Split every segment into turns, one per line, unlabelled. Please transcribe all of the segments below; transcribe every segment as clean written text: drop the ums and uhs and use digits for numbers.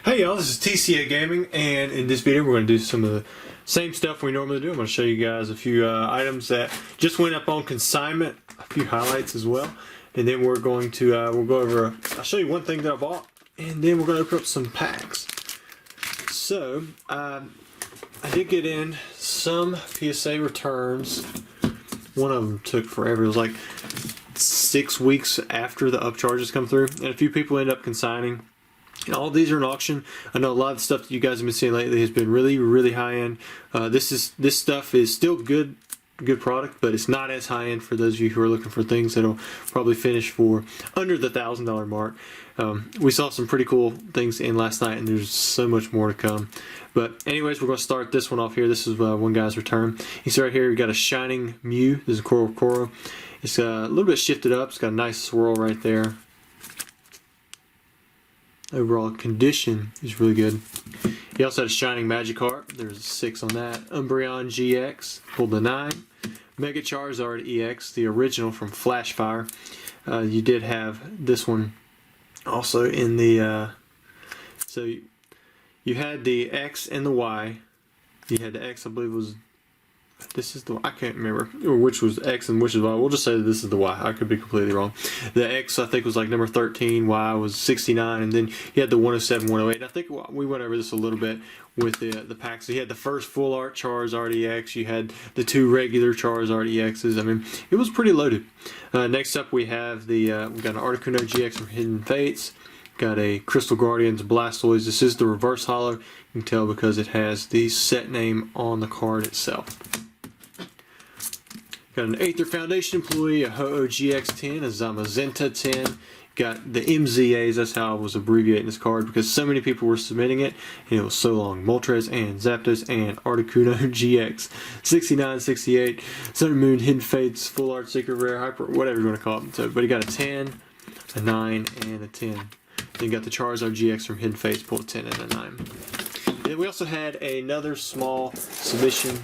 Hey y'all, this is TCA Gaming, and in this video we're going to do some of the same stuff we normally do. I'm going to show you guys a few items that just went up on consignment, a few highlights as well, and then we're going to we'll go over. I'll show you one thing that I bought, and then we're going to open up some packs. So I did get in some Psa Returns. One of them took forever. It was like 6 weeks after the upcharges come through, and a few people end up consigning. And all these are in auction. I know a lot of the stuff that you guys have been seeing lately has been really high end. This stuff is still good product, but it's not as high end for those of you who are looking for things that'll probably finish for under the $1,000 mark. We saw some pretty cool things in last night, and there's so much more to come. But anyways, we're going to start this one off here. This is one guy's return. You see right here, we got a Shining Mew. This is a Koro. It's a little bit shifted up. It's got a nice swirl right there. Overall condition is really good. He also had a Shining Magikarp. There's a 6 on that. Umbreon GX, pulled the 9. Mega Charizard EX, the original from Flashfire. You did have this one also in the... so you had the X and the Y. You had the X, I believe was... This is the... I can't remember which was X and which is Y. We'll just say that this is the Y. I could be completely wrong. The X, I think, was like number 13. Y was 69. And then you had the 107, 108. I think we went over this a little bit with the packs. So you had the first full art Charizard EX. You had the 2 regular Charizard EXs. I mean, it was pretty loaded. Next up, we have the... we got an Articuno GX from Hidden Fates. Got a Crystal Guardians Blastoise. This is the reverse holo. You can tell because it has the set name on the card itself. Got an Aether Foundation employee, a Ho-Oh GX10, a Zamazenta 10. Got the MZAs, that's how I was abbreviating this card because so many people were submitting it and it was so long. Moltres and Zapdos and Articuno GX. 69, 68, Sun and Moon, Hidden Fates, Full Art, Secret Rare, Hyper, whatever you want to call it. So, but he got a 10, a 9, and a 10. Then you got the Charizard GX from Hidden Fates, pulled a 10 and a 9. And then we also had another small submission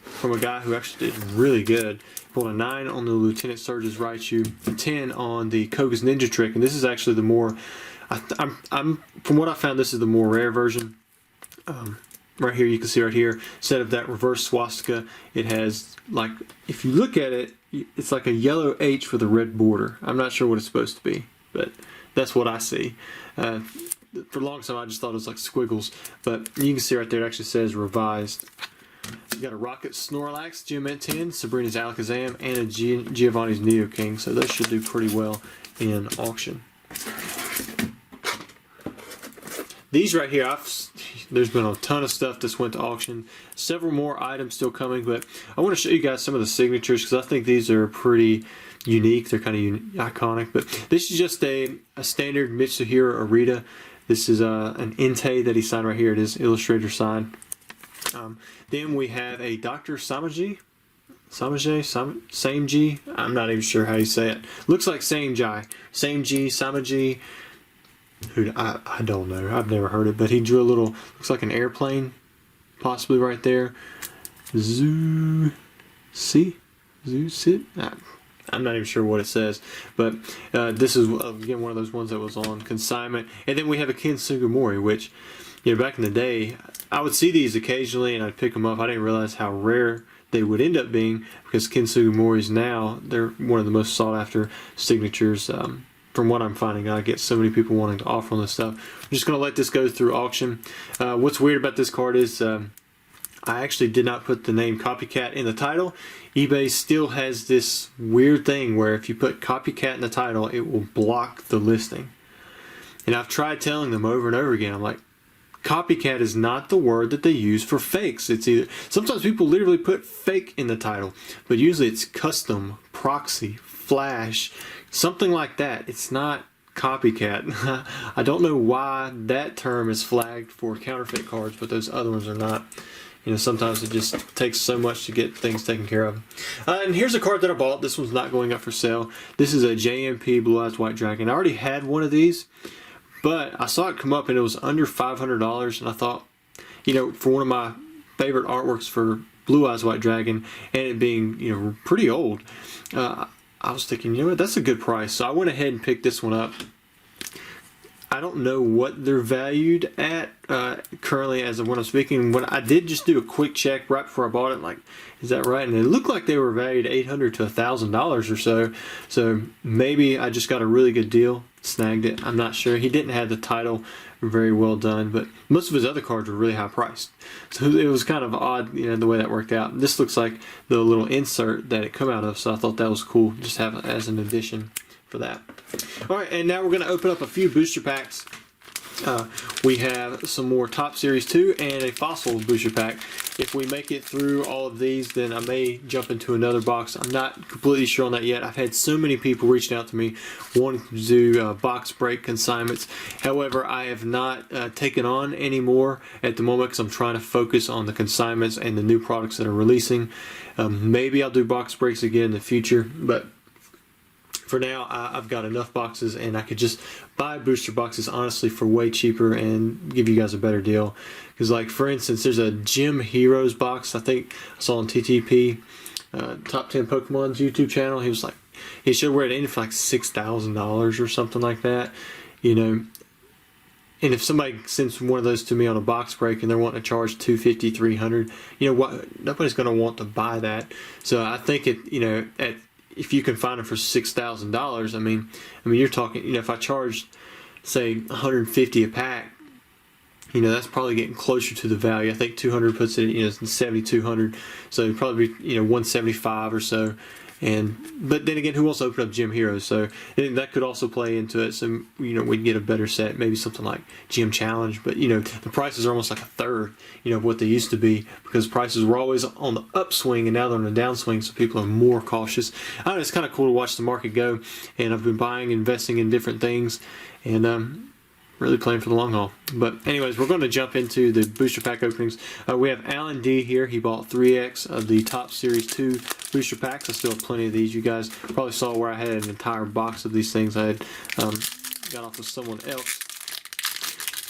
from a guy who actually did really good. Pulled a 9 on the Lieutenant Surge's Raichu, a 10 on the Koga's Ninja Trick, and this is actually the more, from what I found, this is the more rare version. Right here, you can see right here, instead of that reverse swastika, it has, like, if you look at it, it's like a yellow H with a red border. I'm not sure what it's supposed to be, but that's what I see. For a long time, I just thought it was like squiggles, but you can see right there, it actually says revised. You got a Rocket Snorlax, Geomet 10, Sabrina's Alakazam, and a Giovanni's Neo King, so those should do pretty well in auction. These right here, there's been a ton of stuff that's went to auction. Several more items still coming, but I want to show you guys some of the signatures because I think these are pretty unique. They're kind of iconic, but this is just a standard Mitsuhiro Arita. This is an Entei that he signed right here. It is Illustrator signed. Then we have a Dr. Samji. I'm not even sure how you say it. Looks like Samaji. Who I don't know. I've never heard it, but he drew a little, looks like an airplane, possibly right there. I'm not even sure what it says, but this is again one of those ones that was on consignment. And then we have a Ken Sugimori, which, you know, back in the day, I would see these occasionally and I'd pick them up. I didn't realize how rare they would end up being because Ken Sugimori's now, they're one of the most sought after signatures. From what I'm finding, I get so many people wanting to offer on this stuff. I'm just going to let this go through auction. What's weird about this card is I actually did not put the name Copycat in the title. eBay still has this weird thing where if you put Copycat in the title, it will block the listing. And I've tried telling them over and over again, I'm like, copycat is not the word that they use for fakes. It's either, sometimes people literally put fake in the title, but usually it's custom, proxy, flash, something like that. It's not copycat. I don't know why that term is flagged for counterfeit cards, but those other ones are not. You know, sometimes it just takes so much to get things taken care of. And here's a card that I bought. This one's not going up for sale. This is a JMP Blue Eyes White Dragon. I already had one of these, but I saw it come up and it was under $500, and I thought, you know, for one of my favorite artworks for Blue Eyes White Dragon, and it being, you know, pretty old, I was thinking, you know what, that's a good price. So I went ahead and picked this one up. I don't know what they're valued at currently as of when I'm speaking. When I did just do a quick check right before I bought it, like, is that right? And it looked like they were valued $800 to $1,000 or so. So maybe I just got a really good deal, snagged it. I'm not sure. He didn't have the title very well done, but most of his other cards were really high priced. So it was kind of odd, you know, the way that worked out. This looks like the little insert that it come out of, so I thought that was cool. Just have it as an addition for that. All right, and now we're going to open up a few booster packs. We have some more Top Series 2 and a Fossil booster pack. If we make it through all of these, then I may jump into another box. I'm not completely sure on that yet. I've had so many people reaching out to me wanting to do box break consignments. However, I have not taken on any more at the moment because I'm trying to focus on the consignments and the new products that are releasing. Maybe I'll do box breaks again in the future, but for now, I've got enough boxes, and I could just buy booster boxes, honestly, for way cheaper and give you guys a better deal. Because, like, for instance, there's a Gym Heroes box I think I saw on TTP, Top 10 Pokemon's YouTube channel. He was like, he showed where it ended for like $6,000 or something like that, you know. And if somebody sends one of those to me on a box break and they're wanting to charge $250, $300, you know what? Nobody's going to want to buy that. So I think it, you know, if you can find them for $6,000, I mean, you're talking, you know, if I charged, say, $150 a pack, you know, that's probably getting closer to the value. I think 200 puts it, you know, $7,200, so it'd probably be, you know, 175 or so. But then again, who wants to open up Gym Heroes? So that could also play into it. So, you know, we'd get a better set, maybe something like Gym Challenge. But, you know, the prices are almost like a third, you know, of what they used to be, because prices were always on the upswing and now they're on the downswing. So people are more cautious. I don't know, it's kind of cool to watch the market go. And I've been buying, investing in different things, and really playing for the long haul. But anyways, we're going to jump into the booster pack openings. We have Alan D here. He bought 3X of the Top Series 2 booster packs. I still have plenty of these. You guys probably saw where I had an entire box of these things I had got off of someone else.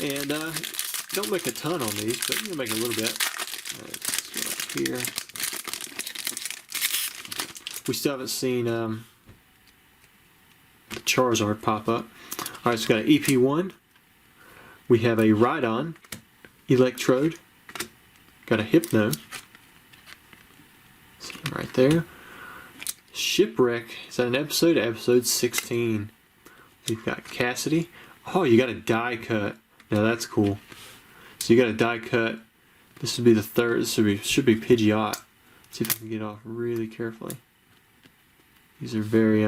And don't make a ton on these, but you can make a little bit. Let's go up here. We still haven't seen the Charizard pop up. Alright, so we got an EP1. We have a Rhydon, Electrode, got a Hypno, see him right there. Shipwreck, is that an episode? Episode 16. We've got Cassidy. Oh, you got a die cut. Now that's cool. So you got a die cut. This would be the third. This should be Pidgeot. See if I can get off really carefully. These are very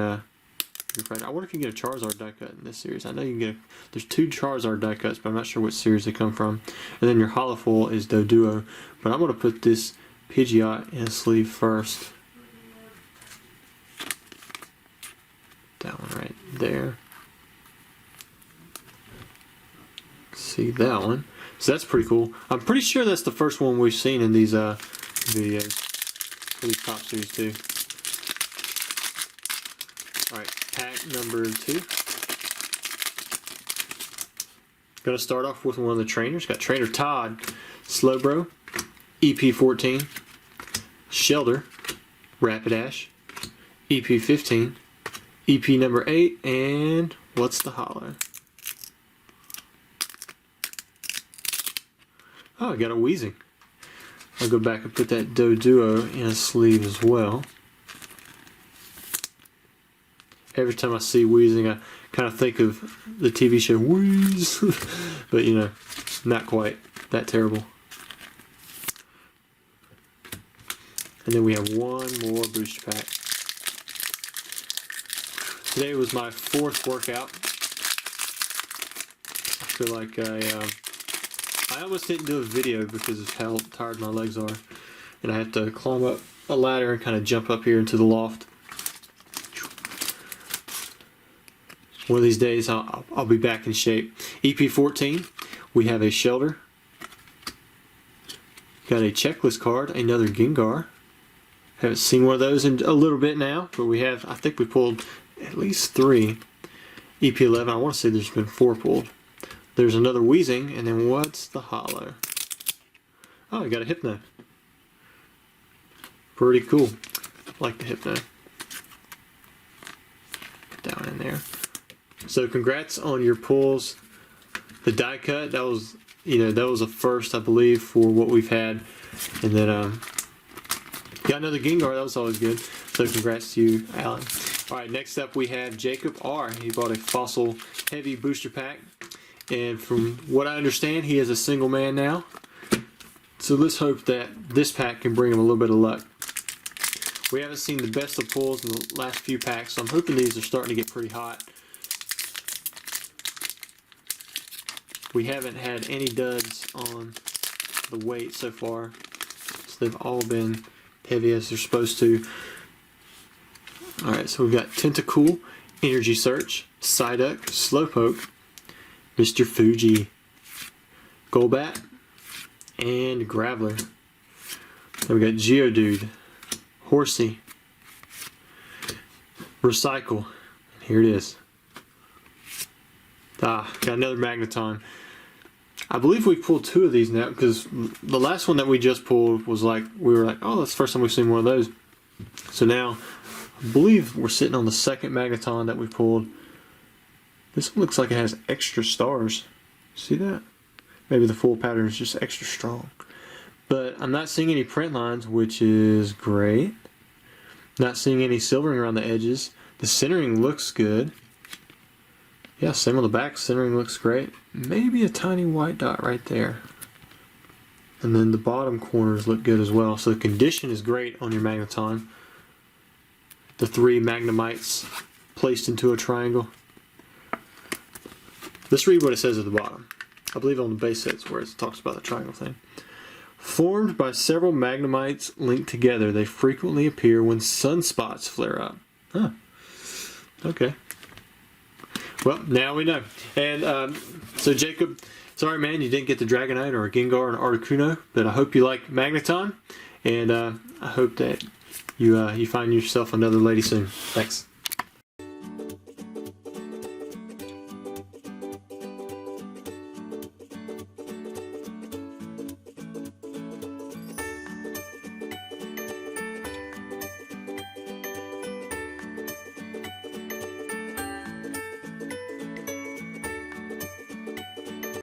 I wonder if you can get a Charizard die cut in this series. I know you can get there's 2 Charizard die cuts, but I'm not sure which series they come from. And then your holofoil is Doduo. But I'm going to put this Pidgeot in a sleeve first. That one right there. See that one. So that's pretty cool. I'm pretty sure that's the first one we've seen in these videos for these Top Series 2. Alright, pack number 2. Gonna start off with one of the trainers. Got Trainer Todd, Slowbro, EP14, Shelter, Rapidash, EP15, EP number 8, and what's the holo? Oh, I got a Weezing. I'll go back and put that Doduo in a sleeve as well. Every time I see Weezing, I kind of think of the TV show Wheeze. But, you know, not quite that terrible. And then we have one more booster pack. Today was my 4th workout. I feel like I almost didn't do a video because of how tired my legs are. And I have to climb up a ladder and kind of jump up here into the loft. One of these days I'll be back in shape. EP14, we have a Shelter. Got a checklist card, another Gengar. Haven't seen one of those in a little bit now, but we have, I think we pulled at least 3. EP11, I want to say there's been 4 pulled. There's another Weezing, and then what's the holo? Oh, I got a Hypno. Pretty cool. I like the Hypno. Put that one in there. So congrats on your pulls. the die cut. That was, that was a first, I believe, for what we've had. And then got another Gengar. That was always good. So congrats to you, Alan. All right, next up we have Jacob R. He bought a Fossil Heavy booster pack, and from what I understand, he is a single man now. So let's hope that this pack can bring him a little bit of luck. We haven't seen the best of pulls in the last few packs, so I'm hoping these are starting to get pretty hot. We haven't had any duds on the weight so far, so they've all been heavy as they're supposed to. Alright, so we've got Tentacool, Energy Search, Psyduck, Slowpoke, Mr. Fuji, Golbat, and Graveler. Then we got Geodude, Horsey, Recycle, and here it is. Got another Magneton. I believe we pulled 2 of these now, because the last one that we just pulled was like, we were like, oh, that's the first time we've seen one of those. So now, I believe we're sitting on the second Magneton that we pulled. This one looks like it has extra stars. See that? Maybe the full pattern is just extra strong. But I'm not seeing any print lines, which is great. Not seeing any silvering around the edges. The centering looks good. Yeah, same on the back. Centering looks great. Maybe a tiny white dot right there. And then the bottom corners look good as well. So the condition is great on your Magneton. The 3 Magnemites placed into a triangle. Let's read what it says at the bottom. I believe on the base set's where it talks about the triangle thing. Formed by several Magnemites linked together, they frequently appear when sunspots flare up. Huh. Okay. Well, now we know. And so Jacob, sorry man, you didn't get the Dragonite or a Gengar or an Articuno, but I hope you like Magneton, and I hope that you find yourself another lady soon. Thanks.